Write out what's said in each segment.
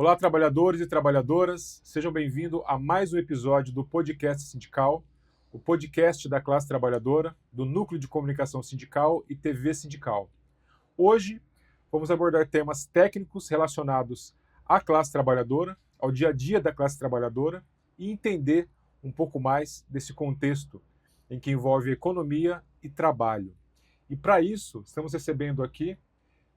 Olá, trabalhadores e trabalhadoras, sejam bem-vindos a mais um episódio do Podcast Sindical, o podcast da classe trabalhadora, do Núcleo de Comunicação Sindical e TV Sindical. Hoje, vamos abordar temas técnicos relacionados à classe trabalhadora, ao dia a dia da classe trabalhadora e entender um pouco mais desse contexto em que envolve economia e trabalho. E para isso, estamos recebendo aqui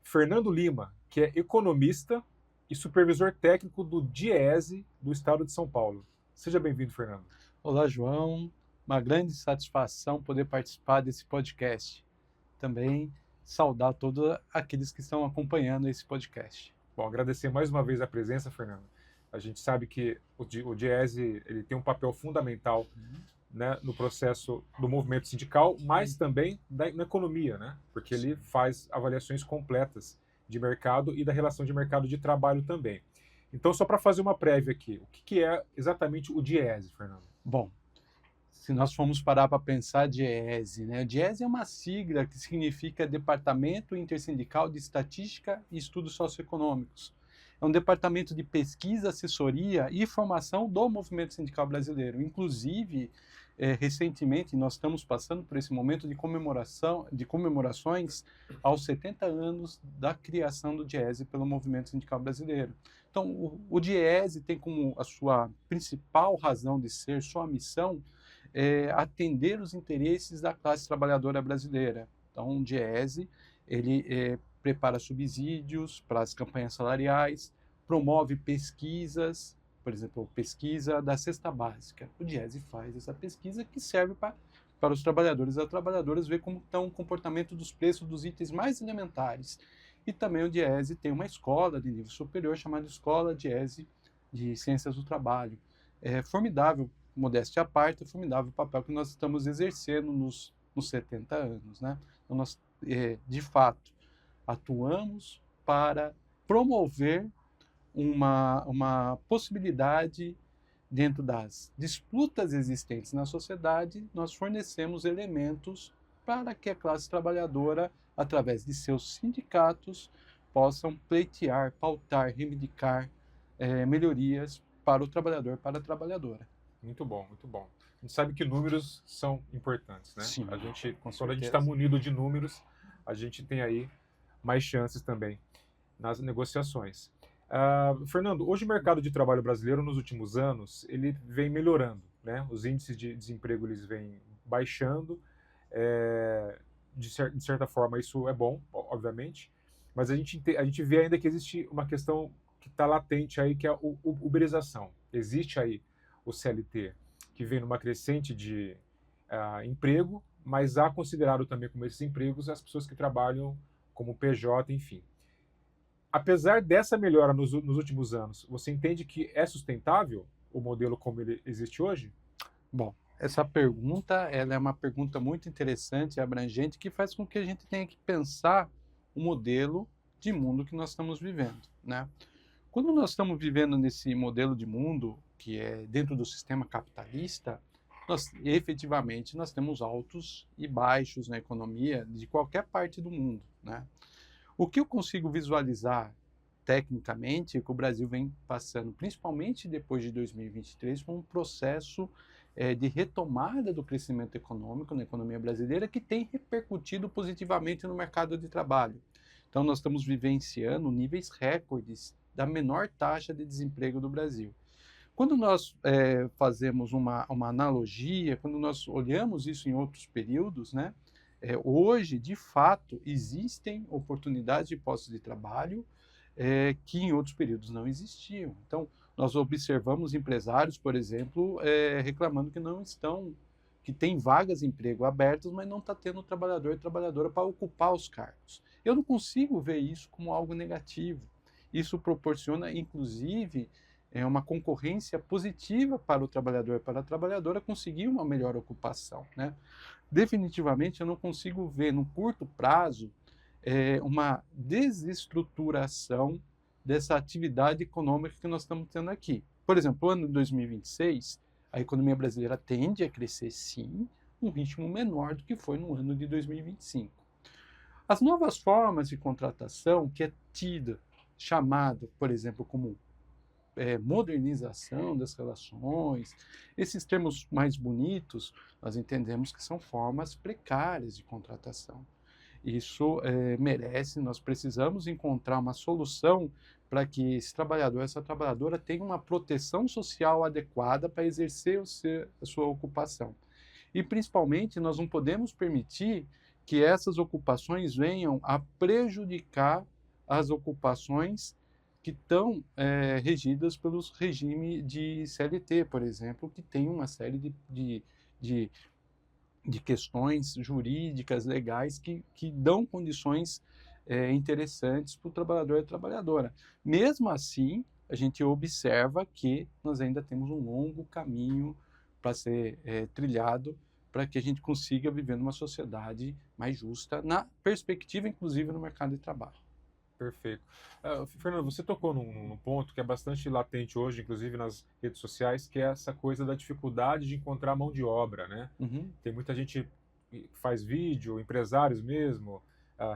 Fernando Lima, que é economista e supervisor técnico do DIEESE do Estado de São Paulo. Seja bem-vindo, Fernando. Olá, João. Uma grande satisfação poder participar desse podcast. Também saudar todos aqueles que estão acompanhando esse podcast. Bom, agradecer mais uma vez a presença, Fernando. A gente sabe que o DIEESE ele tem um papel fundamental, né, no processo do movimento sindical, mas também na economia, né? Porque ele faz avaliações completas de mercado e da relação de mercado de trabalho também. Então, só para fazer uma prévia aqui, o que é exatamente o DIEESE, Fernando? Bom, se nós formos parar para pensar DIEESE, né? DIEESE é uma sigla que significa Departamento Intersindical de Estatística e Estudos Socioeconômicos. É um departamento de pesquisa, assessoria e formação do movimento sindical brasileiro. Inclusive, recentemente, nós estamos passando por esse momento de comemorações aos 70 anos da criação do DIEESE pelo movimento sindical brasileiro. Então, o DIEESE tem como a sua principal razão de ser, sua missão, atender os interesses da classe trabalhadora brasileira. Então, o DIEESE, ele prepara subsídios para as campanhas salariais, promove pesquisas, por exemplo, pesquisa da cesta básica. O DIEESE faz essa pesquisa que serve para os trabalhadores e as trabalhadoras ver como está o comportamento dos preços dos itens mais elementares. E também o DIEESE tem uma escola de nível superior chamada Escola DIEESE de Ciências do Trabalho. É formidável, modéstia à parte, é formidável o papel que nós estamos exercendo nos 70 anos, né? Então, nós, de fato, atuamos para promover uma possibilidade dentro das disputas existentes na sociedade, nós fornecemos elementos para que a classe trabalhadora, através de seus sindicatos, possam pleitear, pautar, reivindicar melhorias para o trabalhador, para a trabalhadora. Muito bom, muito bom. A gente sabe que números são importantes, né? Sim, quando a gente certeza. está munido de números, a gente tem aí mais chances também nas negociações. Fernando, hoje o mercado de trabalho brasileiro, nos últimos anos, ele vem melhorando, né? Os índices de desemprego eles vêm baixando. De certa forma, isso é bom, obviamente, mas a gente vê ainda que existe uma questão que está latente aí, que é a uberização. Existe aí o CLT, que vem numa crescente de emprego, mas há considerado também como esses empregos as pessoas que trabalham como PJ, enfim. Apesar dessa melhora nos últimos anos, você entende que é sustentável o modelo como ele existe hoje? Bom, essa pergunta ela é uma pergunta muito interessante e abrangente que faz com que a gente tenha que pensar o modelo de mundo que nós estamos vivendo, né? Quando nós estamos vivendo nesse modelo de mundo, que é dentro do sistema capitalista, efetivamente nós temos altos e baixos na economia de qualquer parte do mundo, né? O que eu consigo visualizar tecnicamente é que o Brasil vem passando, principalmente depois de 2023, por um processo de retomada do crescimento econômico na economia brasileira que tem repercutido positivamente no mercado de trabalho. Então, nós estamos vivenciando níveis recordes da menor taxa de desemprego do Brasil. Quando nós fazemos uma analogia, quando nós olhamos isso em outros períodos, né, hoje, de fato, existem oportunidades de postos de trabalho que em outros períodos não existiam. Então, nós observamos empresários, por exemplo, reclamando que tem vagas de emprego abertas, mas não está tendo trabalhador e trabalhadora para ocupar os cargos. Eu não consigo ver isso como algo negativo. Isso proporciona, inclusive, uma concorrência positiva para o trabalhador e para a trabalhadora conseguir uma melhor ocupação, né? Definitivamente, eu não consigo ver, no curto prazo, uma desestruturação dessa atividade econômica que nós estamos tendo aqui. Por exemplo, o ano de 2026, a economia brasileira tende a crescer, sim, um ritmo menor do que foi no ano de 2025. As novas formas de contratação, que é chamada, por exemplo, como modernização das relações, esses termos mais bonitos, nós entendemos que são formas precárias de contratação. Isso merece, nós precisamos encontrar uma solução para que esse trabalhador, essa trabalhadora tenha uma proteção social adequada para exercer a sua ocupação. E, principalmente, nós não podemos permitir que essas ocupações venham a prejudicar as ocupações que estão regidas pelos regimes de CLT, por exemplo, que tem uma série de questões jurídicas, legais, que dão condições interessantes para o trabalhador e a trabalhadora. Mesmo assim, a gente observa que nós ainda temos um longo caminho para ser trilhado para que a gente consiga viver numa sociedade mais justa, na perspectiva, inclusive, no mercado de trabalho. Perfeito. Fernando, você tocou num ponto que é bastante latente hoje, inclusive nas redes sociais, que é essa coisa da dificuldade de encontrar mão de obra, né? Uhum. Tem muita gente que faz vídeo, empresários mesmo,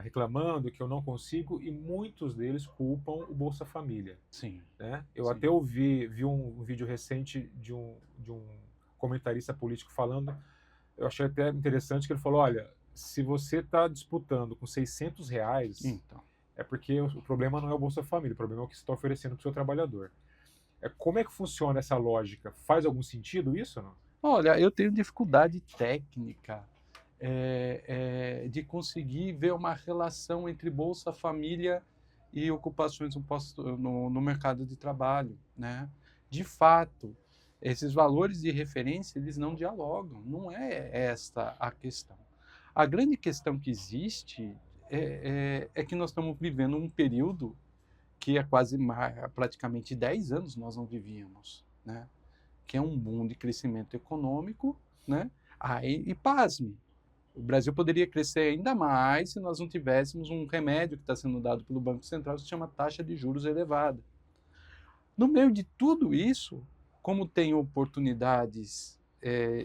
reclamando que eu não consigo, e muitos deles culpam o Bolsa Família, Sim. né? Eu Sim. até vi um vídeo recente de um comentarista político falando, eu achei até interessante que ele falou, olha, se você está disputando com R$ 600, Então. é porque o problema não é o Bolsa Família, o problema é o que você está oferecendo para o seu trabalhador. Como é que funciona essa lógica? Faz algum sentido isso ou não? Olha, eu tenho dificuldade técnica de conseguir ver uma relação entre Bolsa Família e ocupações no mercado de trabalho, né? De fato, esses valores de referência, eles não dialogam, não é esta a questão. A grande questão que existe é que nós estamos vivendo um período que praticamente 10 anos nós não vivíamos, né? Que é um boom de crescimento econômico, né? E pasme, o Brasil poderia crescer ainda mais se nós não tivéssemos um remédio que está sendo dado pelo Banco Central que se chama taxa de juros elevada. No meio de tudo isso, como tem oportunidades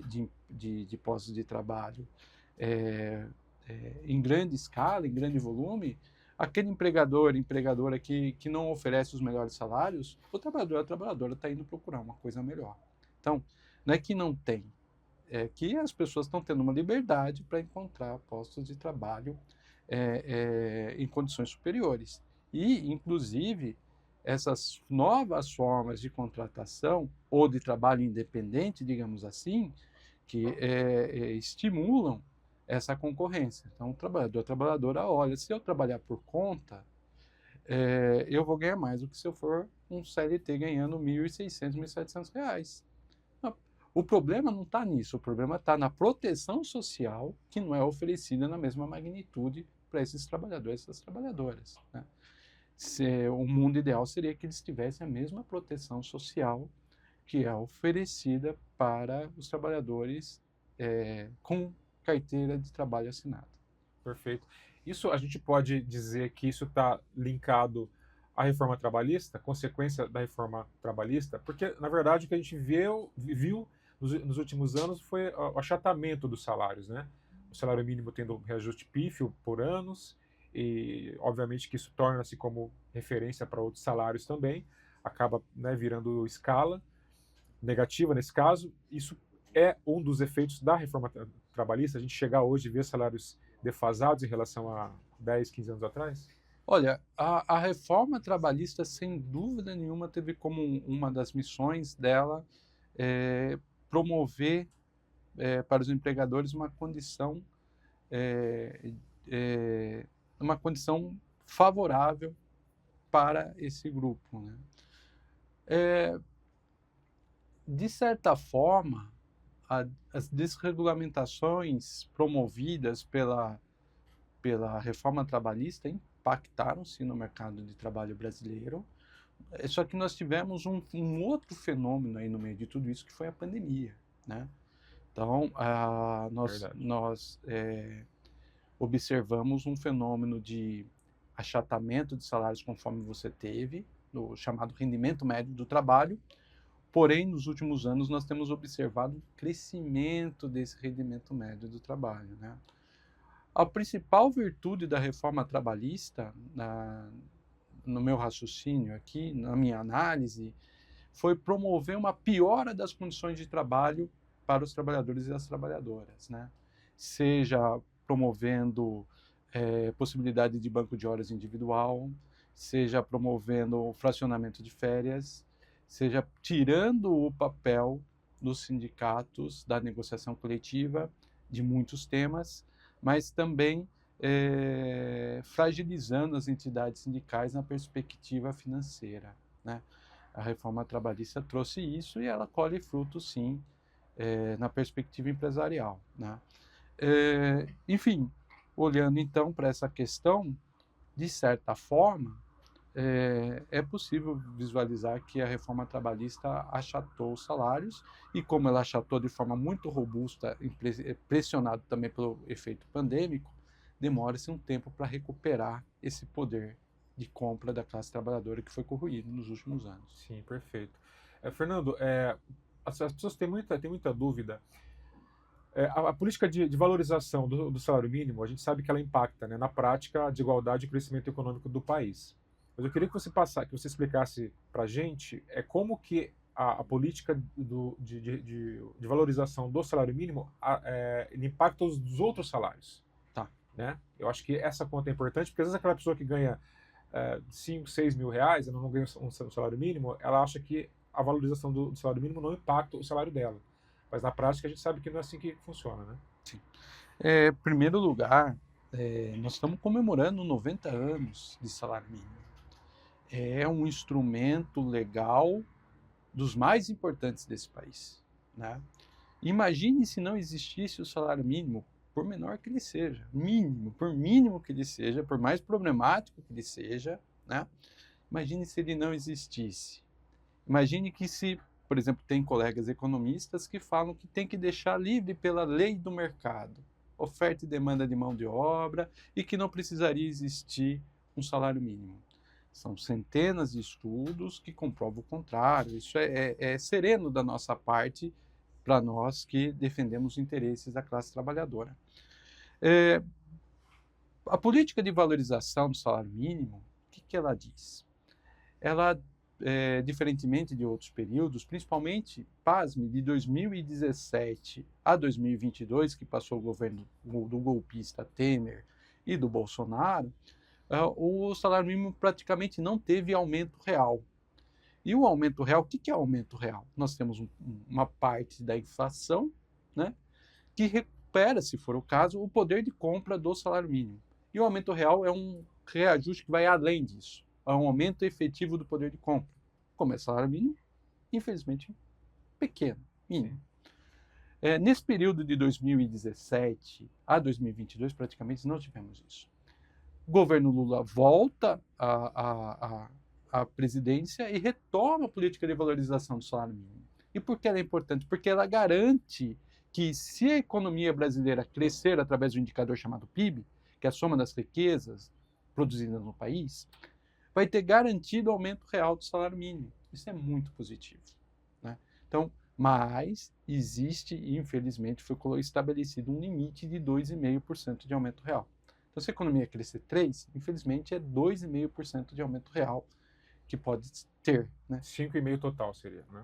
de postos de trabalho em grande escala, em grande volume, aquele empregadora que não oferece os melhores salários, o trabalhador, a trabalhadora está indo procurar uma coisa melhor. Então, não é que não tem, é que as pessoas estão tendo uma liberdade para encontrar postos de trabalho em condições superiores. E, inclusive, essas novas formas de contratação ou de trabalho independente, digamos assim, que estimulam essa concorrência. Então, o trabalhador, a trabalhadora, olha, se eu trabalhar por conta, eu vou ganhar mais do que se eu for um CLT ganhando R$ 1.600, R$ 1.700. O problema não está nisso, o problema está na proteção social que não é oferecida na mesma magnitude para esses trabalhadores e essas trabalhadoras, né? O mundo ideal seria que eles tivessem a mesma proteção social que é oferecida para os trabalhadores com carteira de trabalho assinada. Perfeito. Isso a gente pode dizer que isso está linkado à reforma trabalhista, consequência da reforma trabalhista, porque na verdade o que a gente viu nos últimos anos foi o achatamento dos salários, né? O salário mínimo tendo reajuste pífio por anos, e obviamente que isso torna-se como referência para outros salários também, acaba, né, virando escala negativa nesse caso. Isso é um dos efeitos da reforma trabalhista, a gente chegar hoje e ver salários defasados em relação a 10, 15 anos atrás? Olha, a reforma trabalhista, sem dúvida nenhuma, teve como uma das missões dela promover para os empregadores uma condição favorável para esse grupo, né? De certa forma, as desregulamentações promovidas pela reforma trabalhista impactaram-se no mercado de trabalho brasileiro, só que nós tivemos um outro fenômeno aí no meio de tudo isso, que foi a pandemia, né? Então, nós observamos um fenômeno de achatamento de salários conforme você teve, no chamado rendimento médio do trabalho. Porém, nos últimos anos, nós temos observado um crescimento desse rendimento médio do trabalho, né? A principal virtude da reforma trabalhista, no meu raciocínio aqui, na minha análise, foi promover uma piora das condições de trabalho para os trabalhadores e as trabalhadoras, né? Seja promovendo possibilidade de banco de horas individual, seja promovendo o fracionamento de férias, seja tirando o papel dos sindicatos da negociação coletiva de muitos temas, mas também fragilizando as entidades sindicais na perspectiva financeira, né? A reforma trabalhista trouxe isso e ela colhe frutos, sim, na perspectiva empresarial, né? Enfim, olhando então para essa questão, de certa forma, é possível visualizar que a reforma trabalhista achatou os salários e, como ela achatou de forma muito robusta, pressionado também pelo efeito pandêmico, demora-se um tempo para recuperar esse poder de compra da classe trabalhadora que foi corroído nos últimos anos. Sim, perfeito. Fernando, as pessoas têm muita dúvida. A política de valorização do salário mínimo, a gente sabe que ela impacta, né, na prática, a desigualdade e o crescimento econômico do país. Mas eu queria que você explicasse para a gente como que a política de valorização do salário mínimo impacta os outros salários. Tá. Né? Eu acho que essa conta é importante, porque às vezes aquela pessoa que ganha 5, 6 mil reais, ela não ganha um salário mínimo, ela acha que a valorização do salário mínimo não impacta o salário dela. Mas na prática a gente sabe que não é assim que funciona, né? Sim. Em primeiro lugar, nós estamos comemorando 90 anos de salário mínimo. É um instrumento legal dos mais importantes desse país, né? Imagine se não existisse o salário mínimo, por menor que ele seja, por mínimo que ele seja, por mais problemático que ele seja, né? Imagine se ele não existisse. Imagine que se, por exemplo, tem colegas economistas que falam que tem que deixar livre pela lei do mercado, oferta e demanda de mão de obra, e que não precisaria existir um salário mínimo. São centenas de estudos que comprovam o contrário. Isso é sereno da nossa parte para nós que defendemos os interesses da classe trabalhadora. A política de valorização do salário mínimo, o que ela diz? Ela, diferentemente de outros períodos, principalmente, pasme, de 2017 a 2022, que passou o governo do golpista Temer e do Bolsonaro, o salário mínimo praticamente não teve aumento real. E o aumento real, o que é aumento real? Nós temos uma parte da inflação, né, que recupera, se for o caso, o poder de compra do salário mínimo. E o aumento real é um reajuste que vai além disso. É um aumento efetivo do poder de compra. Como é salário mínimo, infelizmente, pequeno, mínimo. Nesse período de 2017 a 2022, praticamente não tivemos isso. O governo Lula volta à presidência e retoma a política de valorização do salário mínimo. E por que ela é importante? Porque ela garante que, se a economia brasileira crescer através do indicador chamado PIB, que é a soma das riquezas produzidas no país, vai ter garantido o aumento real do salário mínimo. Isso é muito positivo, né? Então, mas existe, infelizmente, foi estabelecido um limite de 2,5% de aumento real. Então, se a economia crescer 3%, infelizmente é 2,5% de aumento real que pode ter, né? 5,5% total seria, né?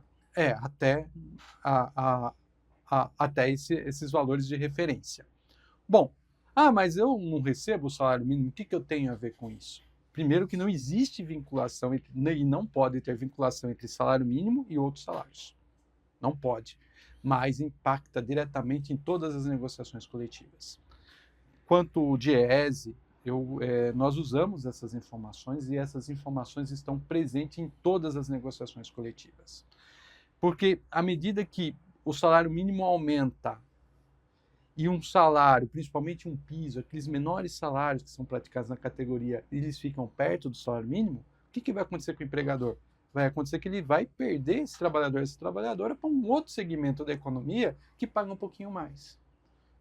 Até esses valores de referência. Bom, mas eu não recebo o salário mínimo, o que eu tenho a ver com isso? Primeiro que não existe vinculação e não pode ter vinculação entre salário mínimo e outros salários. Não pode. Mas impacta diretamente em todas as negociações coletivas. Quanto ao DIEESE, nós usamos essas informações e essas informações estão presentes em todas as negociações coletivas. Porque à medida que o salário mínimo aumenta e um salário, principalmente um piso, aqueles menores salários que são praticados na categoria, eles ficam perto do salário mínimo, o que vai acontecer com o empregador? Vai acontecer que ele vai perder esse trabalhador, essa trabalhadora para um outro segmento da economia que paga um pouquinho mais.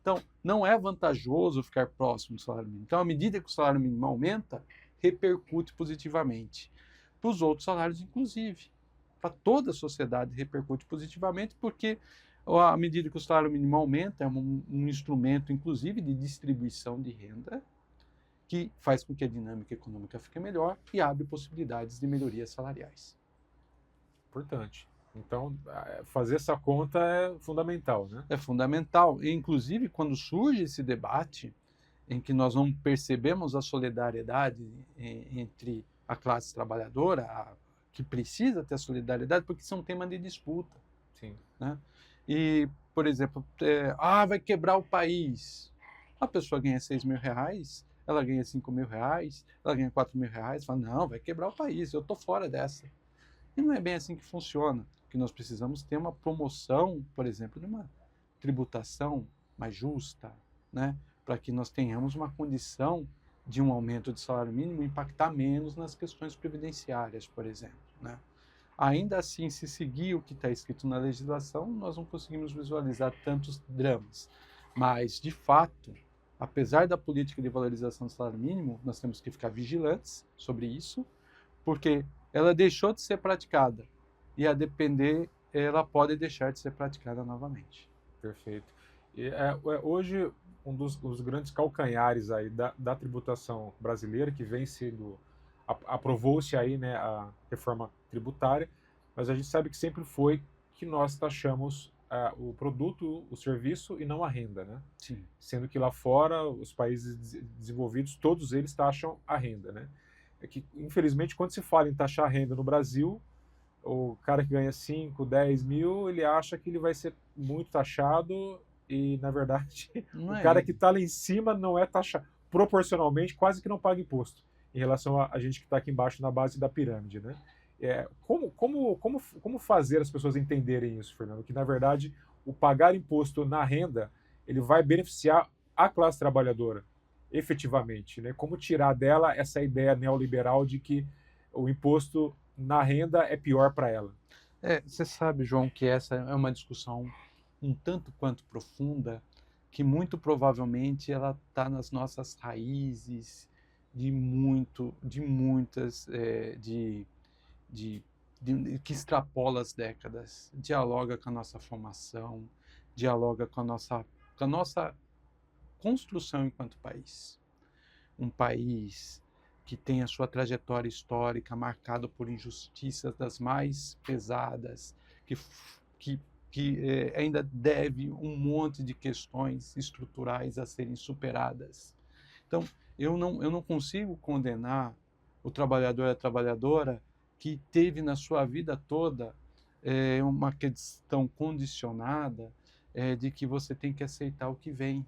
Então, não é vantajoso ficar próximo do salário mínimo. Então, à medida que o salário mínimo aumenta, repercute positivamente. Para os outros salários, inclusive. Para toda a sociedade repercute positivamente, porque à medida que o salário mínimo aumenta, é um instrumento, inclusive, de distribuição de renda, que faz com que a dinâmica econômica fique melhor e abre possibilidades de melhorias salariais. Importante. Então, fazer essa conta é fundamental, né? É fundamental. E, inclusive, quando surge esse debate em que nós não percebemos a solidariedade entre a classe trabalhadora, que precisa ter solidariedade, porque isso é um tema de disputa. Sim. Né? E, por exemplo, vai quebrar o país. A pessoa ganha 6 mil reais, ela ganha 5 mil reais, ela ganha 4 mil reais, fala, não, vai quebrar o país, eu estou fora dessa. E não é bem assim que funciona, que nós precisamos ter uma promoção, por exemplo, de uma tributação mais justa, né? Para que nós tenhamos uma condição de um aumento de salário mínimo impactar menos nas questões previdenciárias, por exemplo, né? Ainda assim, se seguir o que está escrito na legislação, nós não conseguimos visualizar tantos dramas. Mas, de fato, apesar da política de valorização do salário mínimo, nós temos que ficar vigilantes sobre isso, porque ela deixou de ser praticada e, a depender, ela pode deixar de ser praticada novamente. Perfeito. E, hoje, um dos grandes calcanhares aí da tributação brasileira, que vem sendo, aprovou-se aí, né, a reforma tributária, mas a gente sabe que sempre foi que nós taxamos o produto, o serviço e não a renda, né? Sim. Sendo que lá fora, os países desenvolvidos, todos eles taxam a renda, né? É que, infelizmente, quando se fala em taxar a renda no Brasil, o cara que ganha 5, 10 mil, ele acha que ele vai ser muito taxado e, na verdade, Não o é cara ele. que está lá em cima não é taxado. Proporcionalmente, quase que não paga imposto em relação a gente que está aqui embaixo na base da pirâmide, né? Como fazer as pessoas entenderem isso, Fernando? Que, na verdade, o pagar imposto na renda, ele vai beneficiar a classe trabalhadora, efetivamente, né? Como tirar dela essa ideia neoliberal de que o imposto na renda é pior para ela? Você sabe, João, que essa é uma discussão um tanto quanto profunda, que muito provavelmente ela está nas nossas raízes de muitas, que extrapola as décadas, dialoga com a nossa formação, dialoga com a nossa construção enquanto país. Um país que tem a sua trajetória histórica marcada por injustiças das mais pesadas, que ainda deve um monte de questões estruturais a serem superadas. Então, eu não consigo condenar o trabalhador e a trabalhadora que teve na sua vida toda uma questão condicionada de que você tem que aceitar o que vem.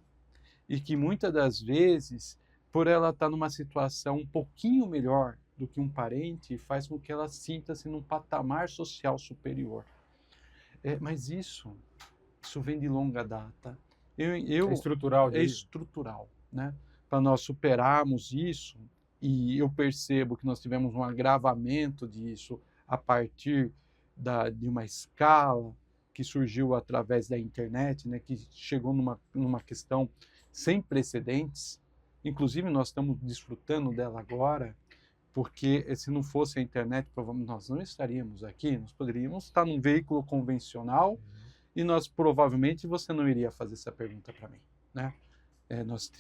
E que muitas das vezes, por ela estar numa situação um pouquinho melhor do que um parente, faz com que ela sinta-se num patamar social superior. Mas isso vem de longa data. É estrutural. É estrutural, né? Para nós superarmos isso, e eu percebo que nós tivemos um agravamento disso a partir de uma escala que surgiu através da internet, né? Que chegou numa questão sem precedentes. Inclusive, nós estamos desfrutando dela agora, porque se não fosse a internet, provavelmente nós não estaríamos aqui, nós poderíamos estar num veículo convencional e provavelmente você não iria fazer essa pergunta para mim, né? Nós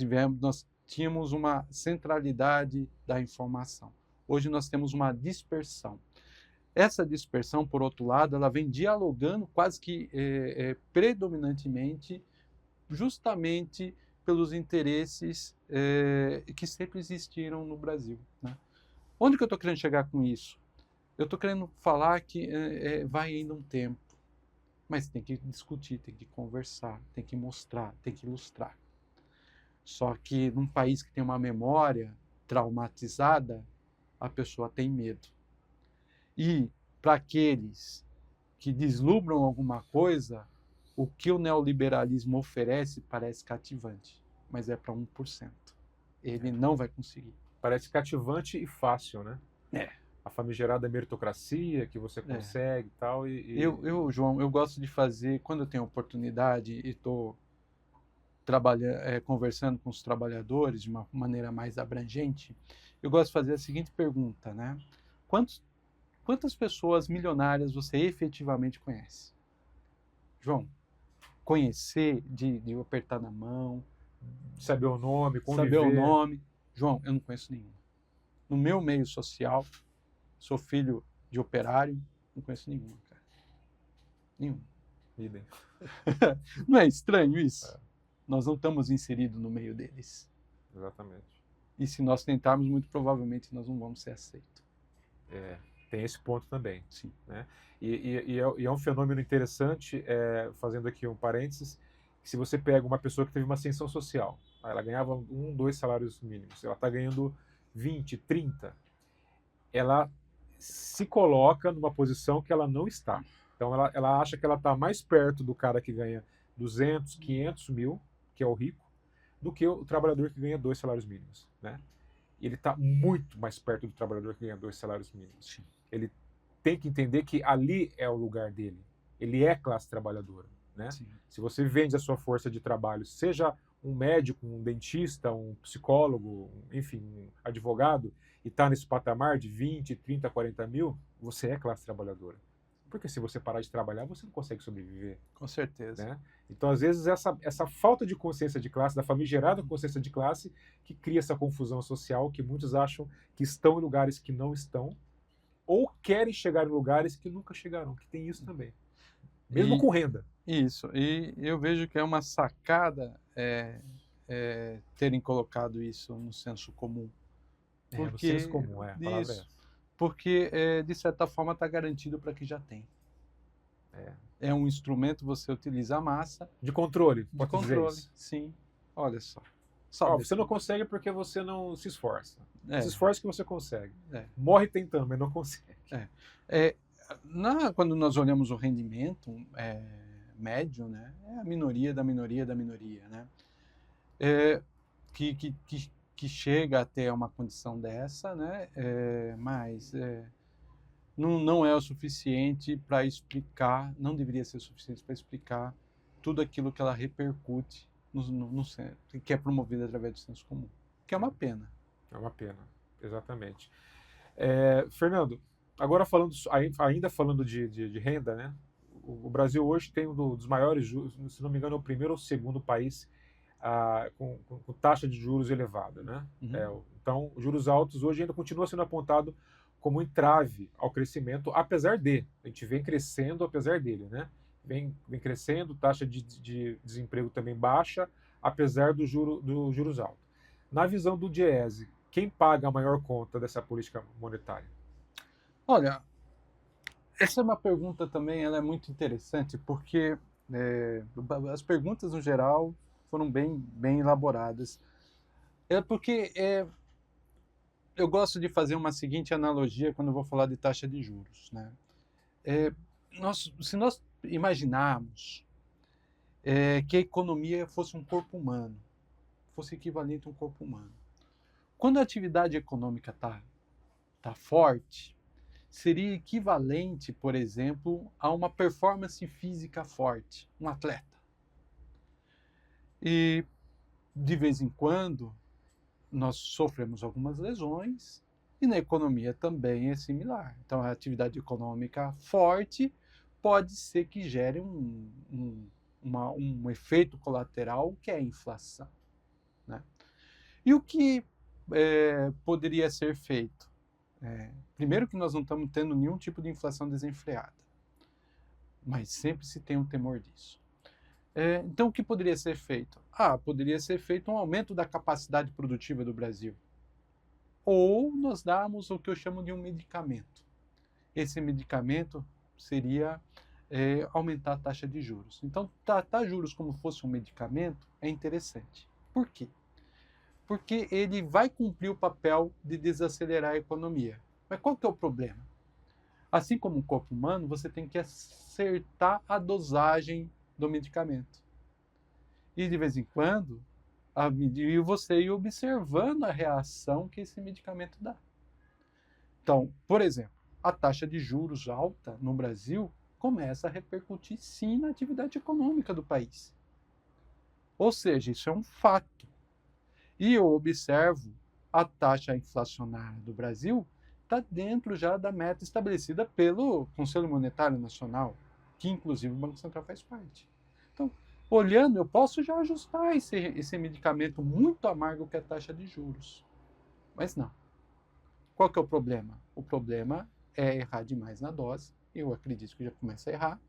tínhamos uma centralidade da informação. Hoje nós temos uma dispersão. Essa dispersão, por outro lado, ela vem dialogando quase que predominantemente, justamente pelos interesses que sempre existiram no Brasil, né? Onde que eu estou querendo chegar com isso? Eu estou querendo falar que vai ainda um tempo, mas tem que discutir, tem que conversar, tem que mostrar, tem que ilustrar. Só que num país que tem uma memória traumatizada, a pessoa tem medo. E para aqueles que deslumbram alguma coisa, o que o neoliberalismo oferece parece cativante, mas é para 1%. Ele não vai conseguir. Parece cativante e fácil, né? É. A famigerada meritocracia que você consegue e tal. João, eu gosto de fazer, quando eu tenho oportunidade e estou conversando com os trabalhadores de uma maneira mais abrangente, eu gosto de fazer a seguinte pergunta, né? Quantas pessoas milionárias você efetivamente conhece? João, conhecer de apertar na mão, saber o nome, conviver. Saber o nome. João, eu não conheço nenhuma. No meu meio social, sou filho de operário, Não conheço nenhuma, cara. Nenhuma. Idem. Não é estranho isso? É. Nós não estamos inseridos no meio deles. Exatamente. E se nós tentarmos, muito provavelmente nós não vamos ser aceitos. Tem esse ponto também. Sim. Né? E é um fenômeno interessante, fazendo aqui um parênteses, que se você pega uma pessoa que teve uma ascensão social, ela ganhava 1, 2 salários mínimos, ela está ganhando 20, 30, ela se coloca numa posição que ela não está. Então ela acha que ela está mais perto do cara que ganha 200, 500 mil, que é o rico, do que o trabalhador que ganha 2 salários mínimos. Né? E ele está muito mais perto do trabalhador que ganha 2 salários mínimos. Sim. Ele tem que entender que ali é o lugar dele. Ele é classe trabalhadora. Né? Se você vende a sua força de trabalho, seja um médico, um dentista, um psicólogo, enfim, um advogado, e está nesse patamar de 20, 30, 40 mil, você é classe trabalhadora. Porque se você parar de trabalhar, você não consegue sobreviver. Com certeza. Né? Então, às vezes, essa falta de consciência de classe, da famigerada consciência de classe, que cria essa confusão social, que muitos acham que estão em lugares que não estão, ou querem chegar em lugares que nunca chegarão, que tem isso também. Mesmo com renda. Isso, e eu vejo que é uma sacada terem colocado isso no senso comum. No senso comum, a palavra é essa. Porque, de certa forma, está garantido para que já tem. É um instrumento você utiliza a massa. De controle, de controle, sim. Olha só. Você não consegue porque você não se esforça. Se esforça que você consegue. Morre tentando, mas não consegue. Quando nós olhamos o rendimento médio, né, é a minoria da minoria da minoria, né, que chega a ter uma condição dessa, né, mas não é o suficiente para explicar, não deveria ser o suficiente para explicar tudo aquilo que ela repercute no centro, que é promovido através do senso comum, que é uma pena. É uma pena, exatamente. Fernando, agora ainda falando de renda, né? O Brasil hoje tem um dos maiores juros, se não me engano, é o primeiro ou segundo país com taxa de juros elevada, né? Uhum. Então, juros altos hoje ainda continua sendo apontado como entrave ao crescimento, apesar de a gente vem crescendo, apesar dele, né? Vem crescendo, taxa de desemprego também baixa, apesar dos juros altos. Na visão do Diese, quem paga a maior conta dessa política monetária? Olha, essa é uma pergunta também, ela é muito interessante, porque as perguntas, no geral, foram bem elaboradas. Porque eu gosto de fazer uma seguinte analogia quando eu vou falar de taxa de juros. Né? Se nós imaginarmos que a economia fosse um corpo humano, fosse equivalente a um corpo humano, quando a atividade econômica tá forte, seria equivalente, por exemplo, a uma performance física forte, um atleta. E, de vez em quando, nós sofremos algumas lesões e na economia também é similar. Então, a atividade econômica forte pode ser que gere um efeito colateral, que é a inflação. Né? E o que poderia ser feito? Primeiro que nós não estamos tendo nenhum tipo de inflação desenfreada, mas sempre se tem um temor disso. Então, o que poderia ser feito? Poderia ser feito um aumento da capacidade produtiva do Brasil. Ou nós darmos o que eu chamo de um medicamento. Esse medicamento seria aumentar a taxa de juros. Então, tratar juros como fosse um medicamento é interessante. Por quê? Porque ele vai cumprir o papel de desacelerar a economia. Mas qual que é o problema? Assim como o corpo humano, você tem que acertar a dosagem do medicamento. E de vez em quando, você ir observando a reação que esse medicamento dá. Então, por exemplo, a taxa de juros alta no Brasil começa a repercutir sim na atividade econômica do país. Ou seja, isso é um fato. E eu observo a taxa inflacionária do Brasil está dentro já da meta estabelecida pelo Conselho Monetário Nacional, que inclusive o Banco Central faz parte. Então, olhando, eu posso já ajustar esse medicamento muito amargo que é a taxa de juros. Mas não. Qual que é o problema? O problema é errar demais na dose eu acredito que já começa a errar.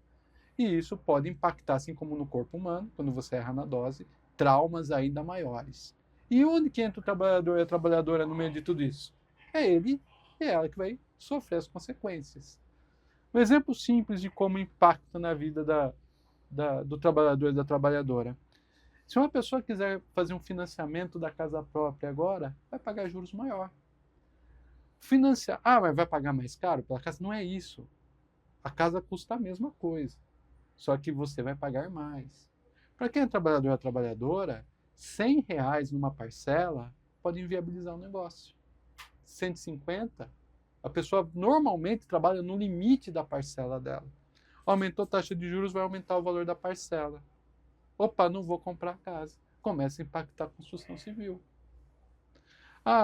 E isso pode impactar, assim como no corpo humano, quando você erra na dose, traumas ainda maiores. E onde que entra o trabalhador e a trabalhadora no meio de tudo isso? É ele e ela que vai sofrer as consequências. Um exemplo simples de como impacta na vida do trabalhador e da trabalhadora. Se uma pessoa quiser fazer um financiamento da casa própria agora, vai pagar juros maior. Financiar, mas vai pagar mais caro pela casa? Não é isso. A casa custa a mesma coisa, só que você vai pagar mais. Para quem é trabalhador ou trabalhadora, R$ 100 numa parcela pode inviabilizar o negócio. 150, a pessoa normalmente trabalha no limite da parcela dela. Aumentou a taxa de juros, vai aumentar o valor da parcela. Opa, não vou comprar casa. Começa a impactar a construção civil.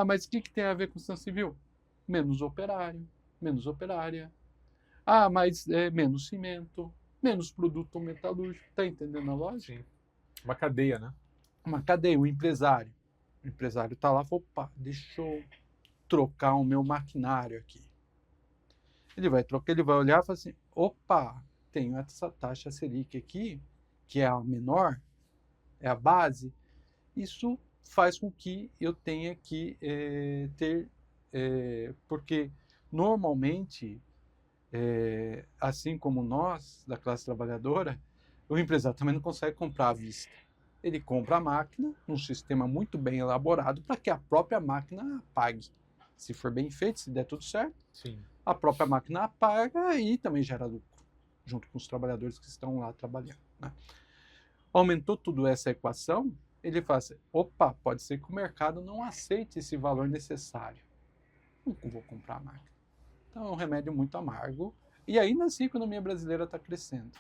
Mas o que tem a ver com construção civil? Menos operário, menos operária. Mas menos cimento, menos produto metalúrgico. Está entendendo a lógica? Sim. Uma cadeia, né? Uma cadeia, um empresário. O empresário está lá e fala, opa, deixa eu trocar o meu maquinário aqui. Ele vai trocar, ele vai olhar e falar assim, opa, tenho essa taxa Selic aqui, que é a menor, é a base. Isso faz com que eu tenha que ter, porque normalmente, assim como nós, da classe trabalhadora, o empresário também não consegue comprar à vista. Ele compra a máquina num sistema muito bem elaborado para que a própria máquina pague. Se for bem feito, se der tudo certo, Sim. a própria máquina paga e também gera lucro, junto com os trabalhadores que estão lá trabalhando. Né? Aumentou tudo essa equação, ele fala assim, opa, pode ser que o mercado não aceite esse valor necessário. Não vou comprar a máquina. Então é um remédio muito amargo. E ainda assim a economia brasileira está crescendo.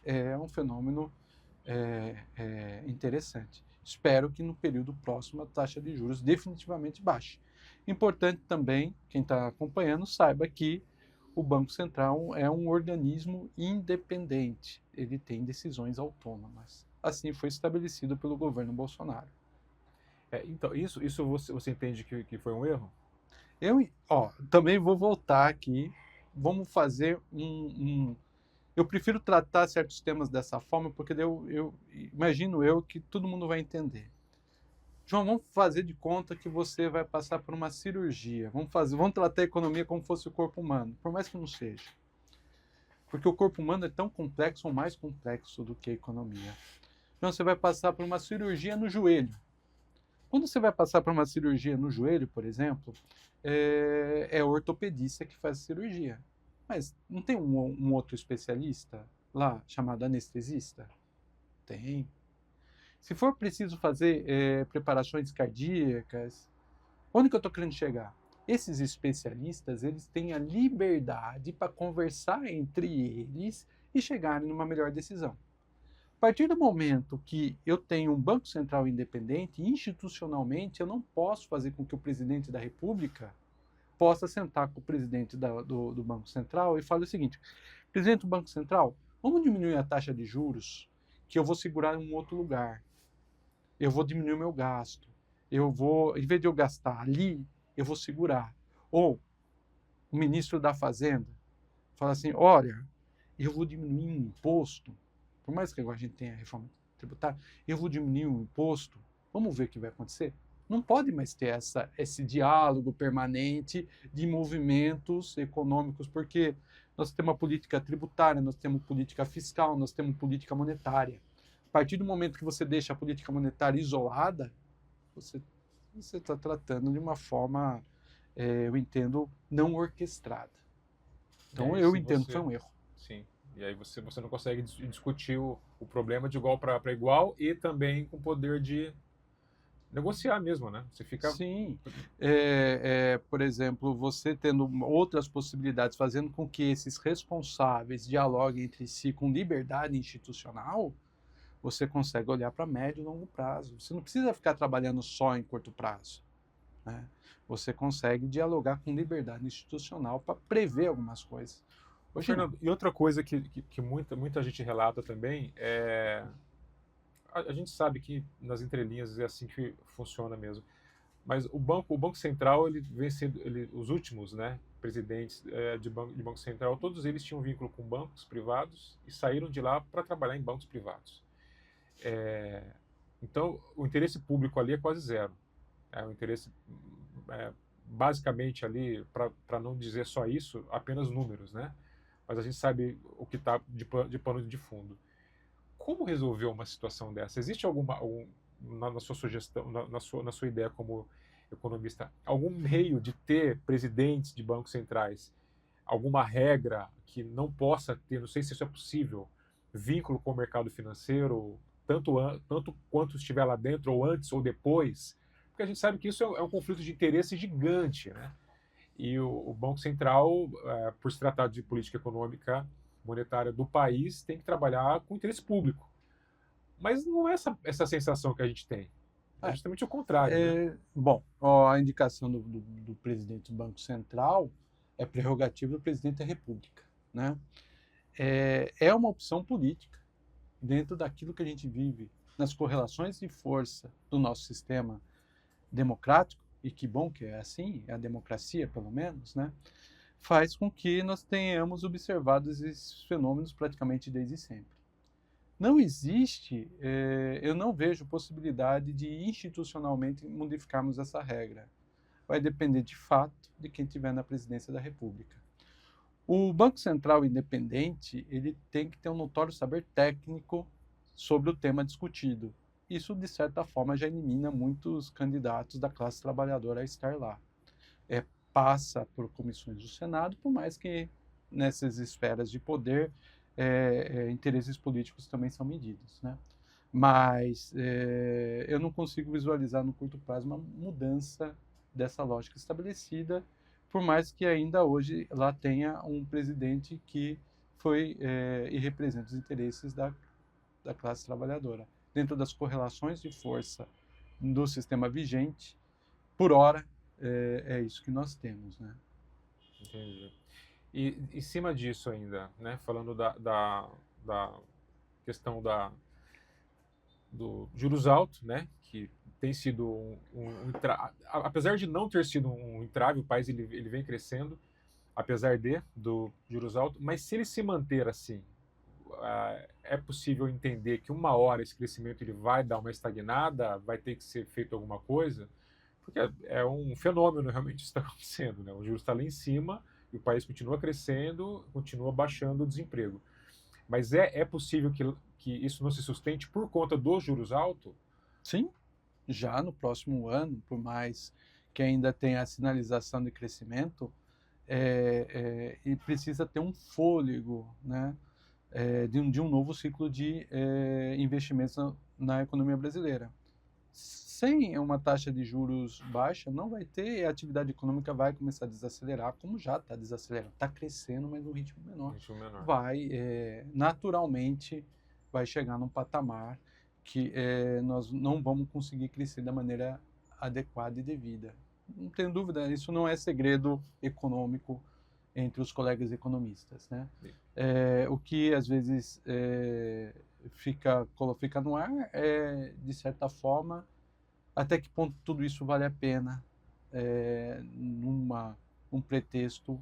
É um fenômeno interessante. Espero que no período próximo a taxa de juros definitivamente baixe. Importante também, quem está acompanhando, saiba que o Banco Central é um organismo independente. Ele tem decisões autônomas. Assim foi estabelecido pelo governo Bolsonaro. Então, isso você entende que foi um erro? Eu também vou voltar aqui. Vamos fazer eu prefiro tratar certos temas dessa forma, porque eu imagino que todo mundo vai entender. João, vamos fazer de conta que você vai passar por uma cirurgia. Vamos tratar a economia como fosse o corpo humano, por mais que não seja. Porque o corpo humano é tão complexo ou mais complexo do que a economia. Então você vai passar por uma cirurgia no joelho. Quando você vai passar por uma cirurgia no joelho, por exemplo, é o ortopedista que faz a cirurgia. Mas não tem um outro especialista lá chamado anestesista? Tem. Se for preciso fazer preparações cardíacas, onde que eu estou querendo chegar? Esses especialistas, eles têm a liberdade para conversar entre eles e chegarem numa melhor decisão. A partir do momento que eu tenho um Banco Central independente, institucionalmente, eu não posso fazer com que o presidente da República possa sentar com o presidente do Banco Central e falar o seguinte, presidente do Banco Central, vamos diminuir a taxa de juros, que eu vou segurar em um outro lugar. Eu vou diminuir o meu gasto. Eu vou, em vez de eu gastar ali, eu vou segurar. Ou o ministro da Fazenda fala assim, olha, eu vou diminuir um imposto, por mais que agora a gente tenha a reforma tributária, eu vou diminuir um imposto, vamos ver o que vai acontecer. Não pode mais ter esse diálogo permanente de movimentos econômicos, porque nós temos uma política tributária, nós temos política fiscal, nós temos política monetária. A partir do momento que você deixa a política monetária isolada, você está tratando de uma forma, eu entendo, não orquestrada. Então eu entendo que foi um erro. Sim. E aí você não consegue discutir o problema de igual para igual e também com poder de negociar mesmo, né? Você fica... Sim. Por exemplo, você tendo outras possibilidades, fazendo com que esses responsáveis dialoguem entre si com liberdade institucional, você consegue olhar para médio e longo prazo. Você não precisa ficar trabalhando só em curto prazo. Né? Você consegue dialogar com liberdade institucional para prever algumas coisas. Hoje, Fernando, e outra coisa que muita gente relata também é... A gente sabe que nas entrelinhas é assim que funciona mesmo. Mas o Banco Central, ele vem sendo, os últimos, né? presidentes de Banco Central, todos eles tinham vínculo com bancos privados e saíram de lá para trabalhar em bancos privados. Então, o interesse público ali é quase zero. O interesse, basicamente ali, para não dizer só isso, apenas números, né? Mas a gente sabe o que está de pano de fundo. Como resolver uma situação dessa? Existe na sua sugestão, na sua ideia como economista, algum meio de ter presidentes de bancos centrais, alguma regra que não possa ter, não sei se isso é possível, vínculo com o mercado financeiro, tanto quanto estiver lá dentro, ou antes ou depois? Porque a gente sabe que isso é um conflito de interesse gigante, né? E o Banco Central, por se tratar de política econômica monetária do país, tem que trabalhar com interesse público. Mas não é essa sensação que a gente tem. É justamente o contrário. Né? Bom, a indicação do presidente do Banco Central é prerrogativa do presidente da República. Né? É uma opção política dentro daquilo que a gente vive nas correlações de força do nosso sistema democrático, e que bom que é assim, é a democracia pelo menos, né? Faz com que nós tenhamos observado esses fenômenos praticamente desde sempre. Não existe, eu não vejo possibilidade de institucionalmente modificarmos essa regra. Vai depender de fato de quem estiver na presidência da República. O Banco Central independente, ele tem que ter um notório saber técnico sobre o tema discutido. Isso, de certa forma, já elimina muitos candidatos da classe trabalhadora a estar lá. Passa por comissões do Senado, por mais que nessas esferas de poder interesses políticos também são medidos, né? Mas eu não consigo visualizar no curto prazo uma mudança dessa lógica estabelecida, por mais que ainda hoje lá tenha um presidente que foi e representa os interesses da classe trabalhadora. Dentro das correlações de força do sistema vigente, por hora, é isso que nós temos, né? Entendi. E em cima disso ainda, né, falando da questão do juros altos, né, que tem sido apesar de não ter sido um entrave, o país ele vem crescendo, apesar do juros altos, mas se ele se manter assim, é possível entender que uma hora esse crescimento ele vai dar uma estagnada, vai ter que ser feito alguma coisa, porque é um fenômeno realmente isso está acontecendo, né, o juros está lá em cima, e o país continua crescendo, continua baixando o desemprego. Mas é possível que isso não se sustente por conta dos juros altos? Sim, já no próximo ano, por mais que ainda tenha a sinalização de crescimento, e precisa ter um fôlego, né, de um novo ciclo de investimentos na economia brasileira. Sem uma taxa de juros baixa, não vai ter, e a atividade econômica vai começar a desacelerar, como já está desacelerando. Está crescendo, mas num ritmo menor. Vai, naturalmente, vai chegar num patamar que nós não vamos conseguir crescer da maneira adequada e devida. Não tenho dúvida, isso não é segredo econômico entre os colegas economistas, né? O que às vezes fica no ar é, de certa forma, até que ponto tudo isso vale a pena num pretexto,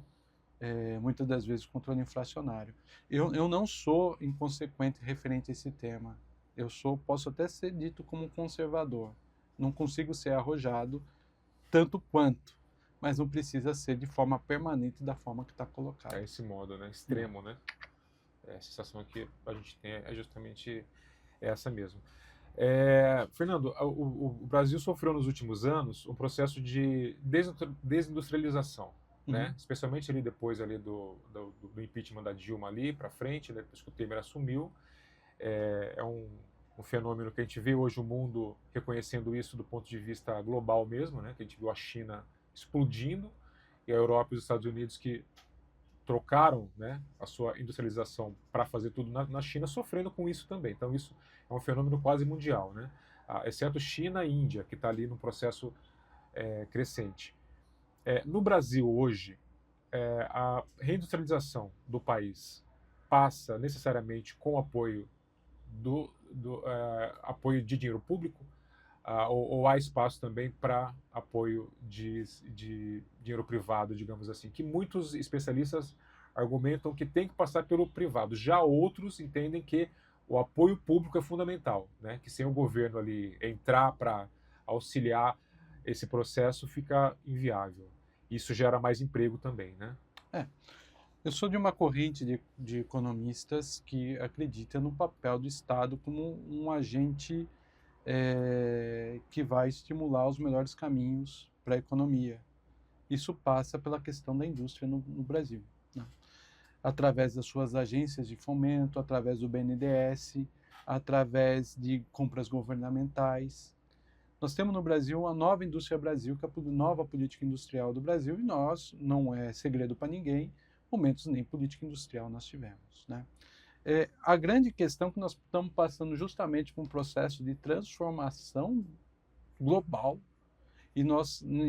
muitas das vezes, controle inflacionário. Eu não sou inconsequente referente a esse tema. Posso até ser dito como um conservador. Não consigo ser arrojado tanto quanto, mas não precisa ser de forma permanente da forma que está colocado. É esse modo, né? Extremo, né? A sensação que a gente tem é justamente essa mesmo. Fernando, o Brasil sofreu nos últimos anos um processo de desindustrialização, né? Especialmente ali depois ali do impeachment da Dilma ali para frente, né? Depois que o Temer assumiu. É um fenômeno que a gente vê hoje o mundo reconhecendo isso do ponto de vista global mesmo, né? Que a gente viu a China explodindo e a Europa e os Estados Unidos que trocaram, né, a sua industrialização para fazer tudo na China, sofrendo com isso também. Então isso é um fenômeno quase mundial, né? Exceto China e Índia, que está ali num processo crescente. No Brasil hoje, a reindustrialização do país passa necessariamente com apoio apoio de dinheiro público, ou há espaço também para apoio de dinheiro privado, digamos assim, que muitos especialistas argumentam que tem que passar pelo privado. Já outros entendem que o apoio público é fundamental, né? Que sem o governo ali entrar para auxiliar esse processo fica inviável. Isso gera mais emprego também, né? É, eu sou de uma corrente de economistas que acredita no papel do Estado como um agente que vai estimular os melhores caminhos para a economia. Isso passa pela questão da indústria no Brasil, né? Através das suas agências de fomento, através do BNDES, através de compras governamentais. Nós temos no Brasil a nova indústria Brasil, que é a nova política industrial do Brasil, e nós, não é segredo para ninguém, momentos nem política industrial nós tivemos, né? A grande questão é que nós estamos passando justamente por um processo de transformação global, e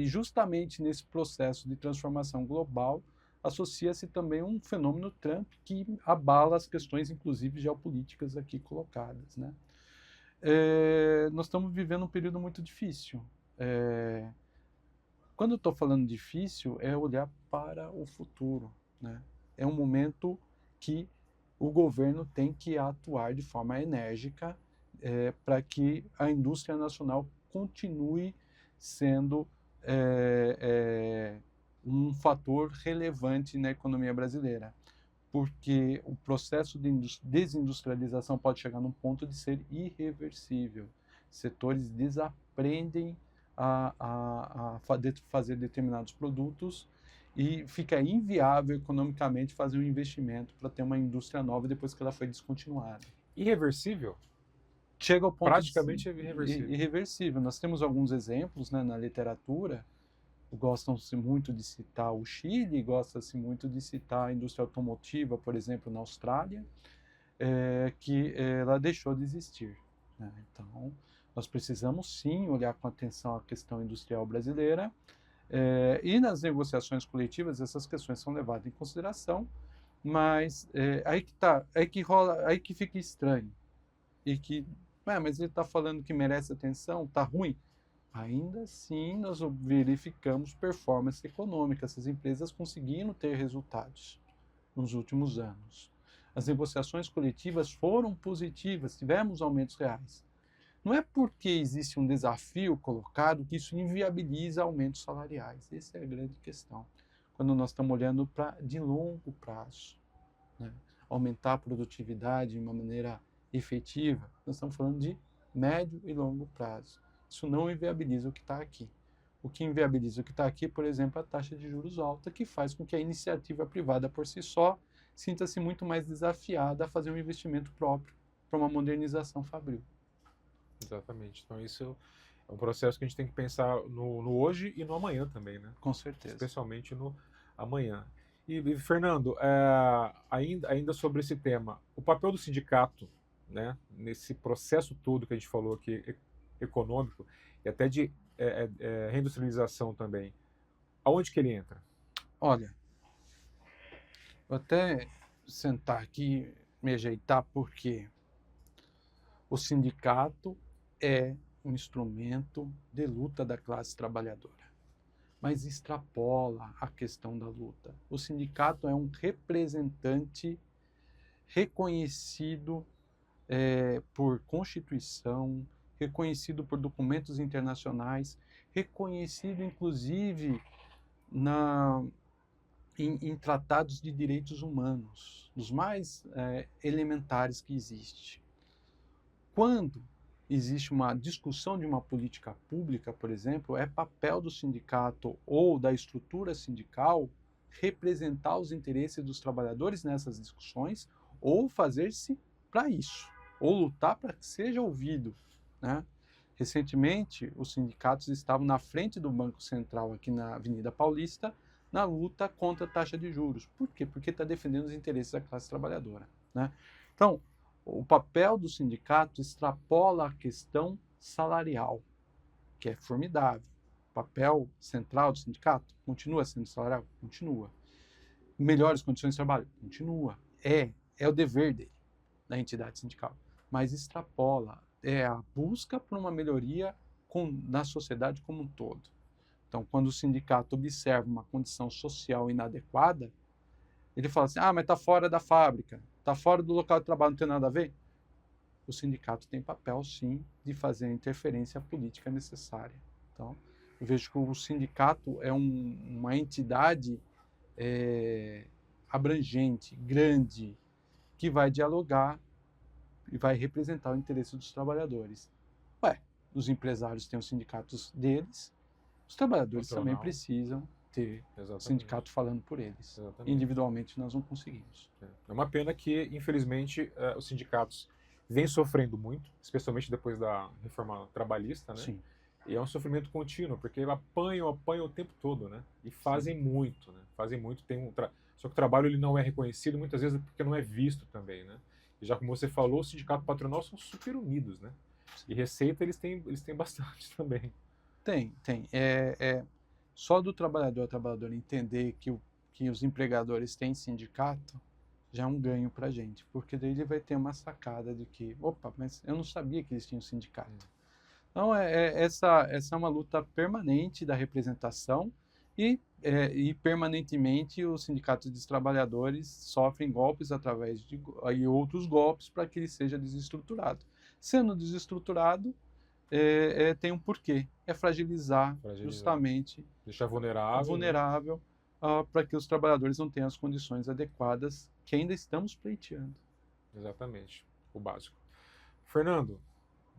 justamente nesse processo de transformação global associa-se também um fenômeno Trump que abala as questões, inclusive geopolíticas aqui colocadas, né? Nós estamos vivendo um período muito difícil. Quando eu estou falando difícil, é olhar para o futuro, né? É um momento que o governo tem que atuar de forma enérgica para que a indústria nacional continue sendo um fator relevante na economia brasileira, porque o processo de desindustrialização pode chegar num ponto de ser irreversível. Setores desaprendem a fazer determinados produtos e fica inviável economicamente fazer um investimento para ter uma indústria nova depois que ela foi descontinuada. Irreversível? Chega ao ponto praticamente irreversível. Irreversível. Nós temos alguns exemplos, né, na literatura. Gostam-se muito de citar o Chile, gosta-se muito de citar a indústria automotiva, por exemplo, na Austrália, que ela deixou de existir, né? Então, nós precisamos sim olhar com atenção a questão industrial brasileira, e nas negociações coletivas essas questões são levadas em consideração, mas aí que fica estranho, e que, mas ele está falando que merece atenção, está ruim. Ainda assim, nós verificamos performance econômica, essas empresas conseguiram ter resultados nos últimos anos. As negociações coletivas foram positivas, tivemos aumentos reais. Não é porque existe um desafio colocado que isso inviabiliza aumentos salariais. Essa é a grande questão. Quando nós estamos olhando para de longo prazo, né? Aumentar a produtividade de uma maneira efetiva, nós estamos falando de médio e longo prazo. Isso não inviabiliza o que está aqui. O que inviabiliza o que está aqui, por exemplo, é a taxa de juros alta, que faz com que a iniciativa privada por si só sinta-se muito mais desafiada a fazer um investimento próprio para uma modernização fabril. Exatamente. Então isso é um processo que a gente tem que pensar no hoje e no amanhã também, né? Com certeza. Especialmente no amanhã. E Fernando, ainda sobre esse tema, o papel do sindicato, né, nesse processo todo que a gente falou aqui, econômico e até de reindustrialização também, aonde que ele entra? Olha, vou até sentar aqui, me ajeitar, porque o sindicato é um instrumento de luta da classe trabalhadora, mas extrapola a questão da luta. O sindicato é um representante reconhecido por Constituição, reconhecido por documentos internacionais, reconhecido inclusive em tratados de direitos humanos, dos mais elementares que existe. Quando existe uma discussão de uma política pública, por exemplo, é papel do sindicato ou da estrutura sindical representar os interesses dos trabalhadores nessas discussões ou fazer-se para isso, ou lutar para que seja ouvido, né? Recentemente, os sindicatos estavam na frente do Banco Central aqui na Avenida Paulista na luta contra a taxa de juros. Por quê? Porque está defendendo os interesses da classe trabalhadora, né? Então, o papel do sindicato extrapola a questão salarial, que é formidável. O papel central do sindicato continua sendo salarial? Continua. Melhores condições de trabalho? Continua. É o dever dele, da entidade sindical. Mas extrapola, é a busca por uma melhoria na sociedade como um todo. Então, quando o sindicato observa uma condição social inadequada, ele fala assim, mas está fora da fábrica, está fora do local de trabalho, não tem nada a ver. O sindicato tem papel, sim, de fazer a interferência política necessária. Então, eu vejo que o sindicato é uma entidade abrangente, grande, que vai dialogar e vai representar o interesse dos trabalhadores. Os empresários têm os sindicatos deles, os trabalhadores também precisam ter o sindicato falando por eles. Exatamente. Individualmente nós não conseguimos. É uma pena que, infelizmente, os sindicatos vêm sofrendo muito, especialmente depois da reforma trabalhista, né? Sim. E é um sofrimento contínuo, porque eles apanham o tempo todo, né? E fazem muito, né? Fazem muito. Só que o trabalho ele não é reconhecido, muitas vezes porque não é visto também, né? E já como você falou, o sindicato patronal são super unidos, né? E receita eles têm bastante também. Tem. Só do trabalhador a trabalhador entender que os empregadores têm sindicato já é um ganho para a gente, porque daí ele vai ter uma sacada de que, opa, mas eu não sabia que eles tinham sindicato. Então, essa é uma luta permanente da representação e permanentemente os sindicatos dos trabalhadores sofrem golpes e outros golpes para que ele seja desestruturado. Sendo desestruturado, tem um porquê, é fragilizar. Justamente, deixar vulnerável, né? Para que os trabalhadores não tenham as condições adequadas que ainda estamos pleiteando. Exatamente, o básico. Fernando,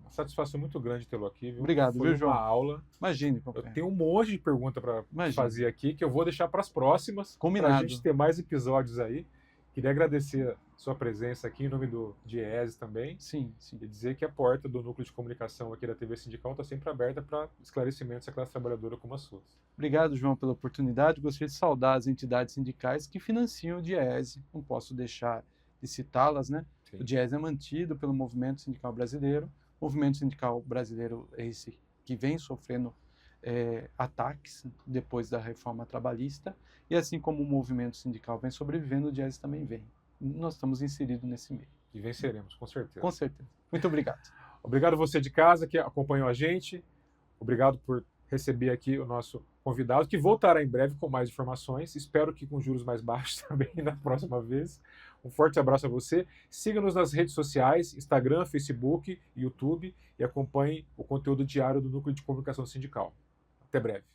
uma satisfação muito grande tê-lo aqui, viu? Obrigado, Foi João? uma aula. Imagine, Eu tenho um monte de pergunta para fazer aqui, que eu vou deixar para as próximas, para a gente ter mais episódios aí. Queria agradecer a sua presença aqui em nome do DIEESE também. Sim. E dizer que a porta do Núcleo de Comunicação aqui da TV Sindical está sempre aberta para esclarecimentos da classe trabalhadora como as suas. Obrigado, João, pela oportunidade. Gostaria de saudar as entidades sindicais que financiam o DIEESE. Não posso deixar de citá-las, né? Sim. O DIEESE é mantido pelo Movimento Sindical Brasileiro. O Movimento Sindical Brasileiro é esse que vem sofrendo ataques depois da reforma trabalhista. E assim como o movimento sindical vem sobrevivendo, o DIEESE também vem. Nós estamos inseridos nesse meio. E venceremos, com certeza. Com certeza. Muito obrigado. Obrigado você de casa que acompanhou a gente. Obrigado por receber aqui o nosso convidado, que voltará em breve com mais informações. Espero que com juros mais baixos também na próxima vez. Um forte abraço a você. Siga-nos nas redes sociais, Instagram, Facebook, YouTube, e acompanhe o conteúdo diário do Núcleo de Comunicação Sindical. Até breve.